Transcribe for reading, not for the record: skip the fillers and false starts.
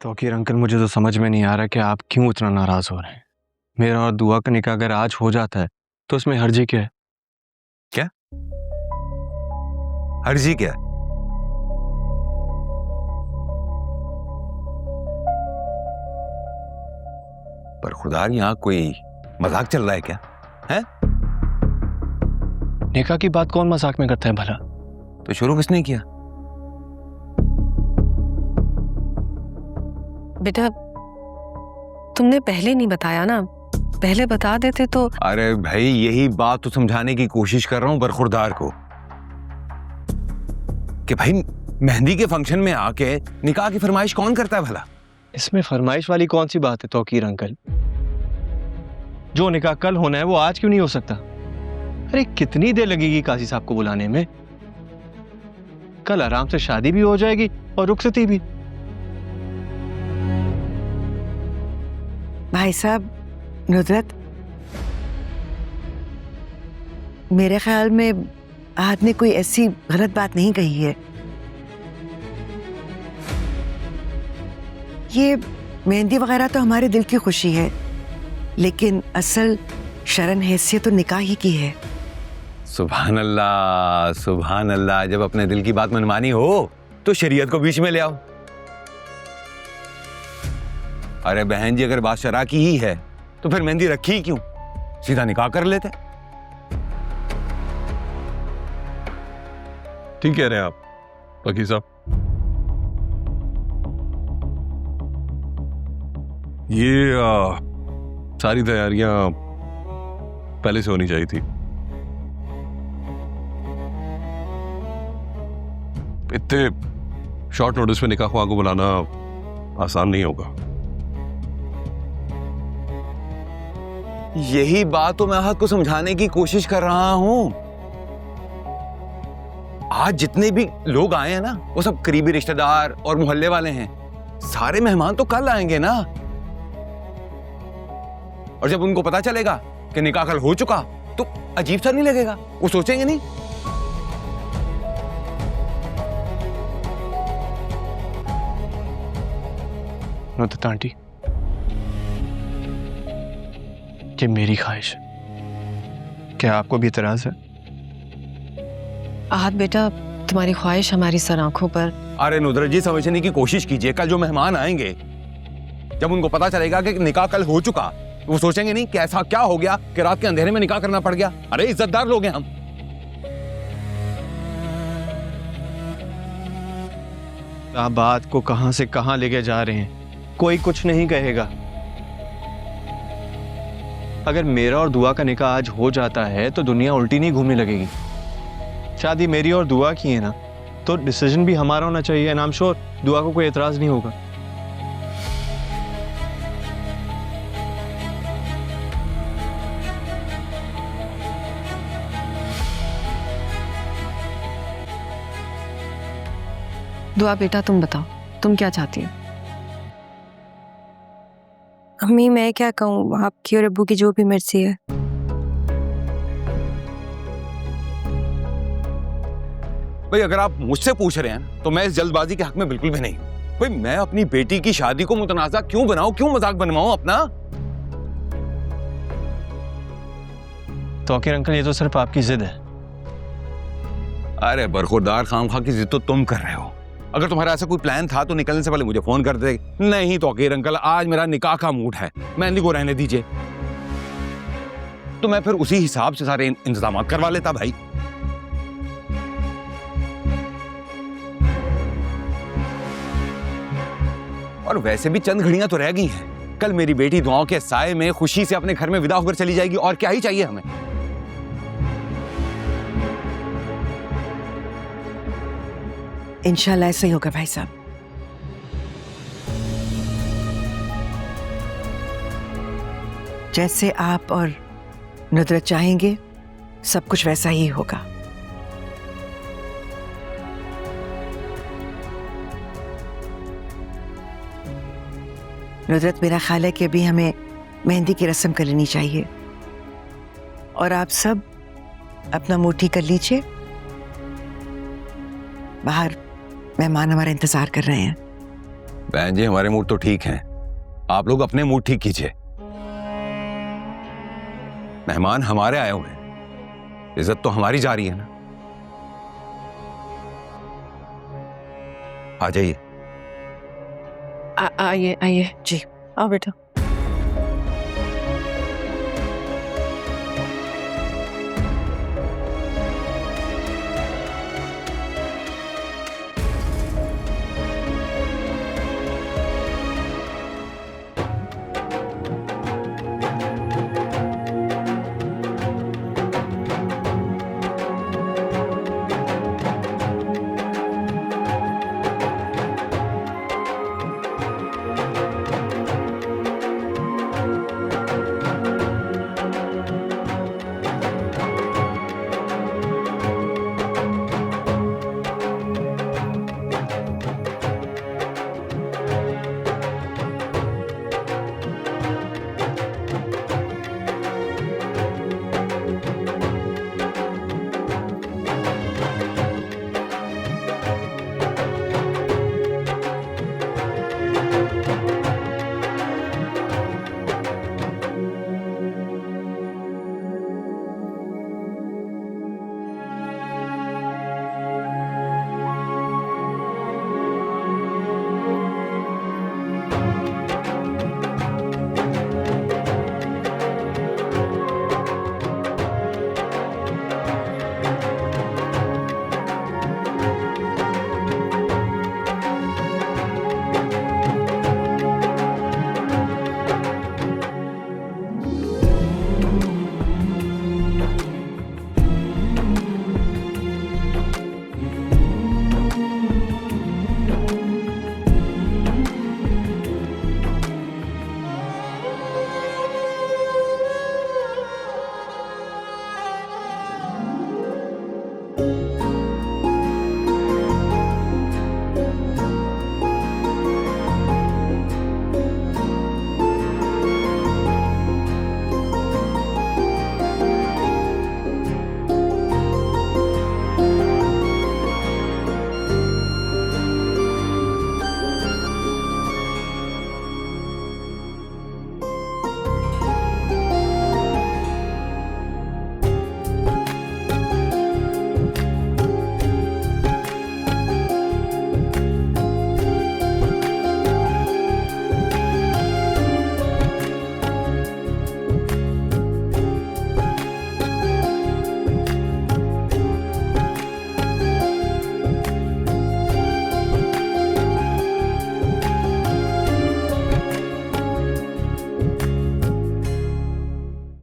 Tauqeer uncle, मुझे तो समझ में नहीं आ रहा कि आप क्यों इतना नाराज हो रहे हैं। मेरा और दुआ का निकाह अगर आज हो जाता है तो उसमें हर्जी क्या है? क्या हर्जी क्या? पर खुदा, यहाँ कोई मजाक चल रहा है क्या? है? निकाह की बात कौन मजाक में करता है भला? तो शुरू किसने किया? बेटा, तुमने पहले नहीं बताया ना, पहले बता देते तो। अरे भाई, यही बात तो समझाने की कोशिश कर रहा हूं बरखुरदार को कि भाई मेहंदी के फंक्शन में आके निकाह की फरमाइश कौन करता है भला? इसमें फरमाइश वाली कौन सी बात है तौकीर अंकल? जो निकाह कल होना है वो आज क्यों नहीं हो सकता? अरे कितनी देर लगेगी काजी साहब को बुलाने में? कल आराम से शादी भी हो जाएगी और रुखसती भी। भाई साहब, नुदरत, मेरे ख्याल में आहद ने कोई ऐसी गलत बात नहीं कही है। ये मेहंदी वगैरह तो हमारे दिल की खुशी है, लेकिन असल शरन हैसियत तो निकाह ही की है। सुभान अल्लाह, सुभान अल्लाह। जब अपने दिल की बात मनमानी हो तो शरीयत को बीच में ले आओ। अरे बहन जी, अगर बात शरा की ही है तो फिर मेहंदी रखी ही क्यों? सीधा निकाह कर लेते। ठीक कह रहे हैं आप वकील साहब। ये सारी तैयारियां पहले से होनी चाहिए थी। इतने शॉर्ट नोटिस में निकाह ख्वाह को बुलाना आसान नहीं होगा। यही बात तो मैं आहद को समझाने की कोशिश कर रहा हूं। आज जितने भी लोग आए हैं ना, वो सब करीबी रिश्तेदार और मोहल्ले वाले हैं। सारे मेहमान तो कल आएंगे ना, और जब उनको पता चलेगा कि निकाह कल हो चुका तो अजीब सा नहीं लगेगा? वो सोचेंगे नहीं? नुदरत आंटी, ये मेरी ख्वाहिश है, क्या आपको भी इतराज है? आहद बेटा, तुम्हारी ख्वाहिश हमारी सर आंखों पर। अरे नुदरत जी, समझने की कोशिश कीजिए। कल जो मेहमान आएंगे, जब उनको पता चलेगा कि निकाह कल हो चुका, वो सोचेंगे नहीं कि ऐसा क्या हो गया कि रात के अंधेरे में निकाह करना पड़ गया। अरे इज्जतदार लोग हैं हम। आप बात को कहां से कहां लेके जा रहे हैं? कोई कुछ नहीं कहेगा। अगर मेरा और दुआ का निकाह आज हो जाता है तो दुनिया उल्टी नहीं घूमने लगेगी। शादी मेरी और दुआ की है ना, तो डिसीजन भी हमारा होना चाहिए। एंड आई एम श्योर दुआ को कोई एतराज नहीं होगा। दुआ बेटा, तुम बताओ, तुम क्या चाहती हो? अम्मी, मैं क्या कहूँ, आपकी और अब्बू की जो भी मर्जी है। भाई अगर आप मुझसे पूछ रहे हैं तो मैं इस जल्दबाजी के हक में बिल्कुल भी नहीं हूं। भाई मैं अपनी बेटी की शादी को मुतनाज़ा क्यों बनाऊं, क्यों मजाक बनवाऊं अपना? तौकीर अंकल, ये तो सिर्फ आपकी जिद है। अरे बरखुरदार, खामखा की जिद तो तुम कर रहे हो। अगर तुम्हारा ऐसा कोई प्लान था तो निकलने से पहले मुझे फोन कर दे। नहीं तौकीर अंकल, आज मेरा निकाह का मूड है, मेहंदी को रहने दीजिए। तो मैं फिर उसी हिसाब से सारे इंतजाम करवा लेता भाई। और वैसे भी चंद घड़ियां तो रह गई हैं। कल मेरी बेटी दुआओं के साए में खुशी से अपने घर में विदा होकर चली जाएगी, और क्या ही चाहिए हमें? इंशाल्लाह ऐसा ही होगा भाई साहब। जैसे आप और नुदरत चाहेंगे, सब कुछ वैसा ही होगा। नुदरत, मेरा ख्याल है कि अभी हमें मेहंदी की रस्म कर लेनी चाहिए, और आप सब अपना मुंह ठीक कर लीजिए। बाहर मेहमान हमारा इंतजार कर रहे हैं। बहन जी हमारे मूड तो ठीक हैं, आप लोग अपने मूड ठीक कीजिए। मेहमान हमारे आए हुए हैं, इज्जत तो हमारी जा रही है ना। आ जाइए। आइए आइए जी। आओ बेटा।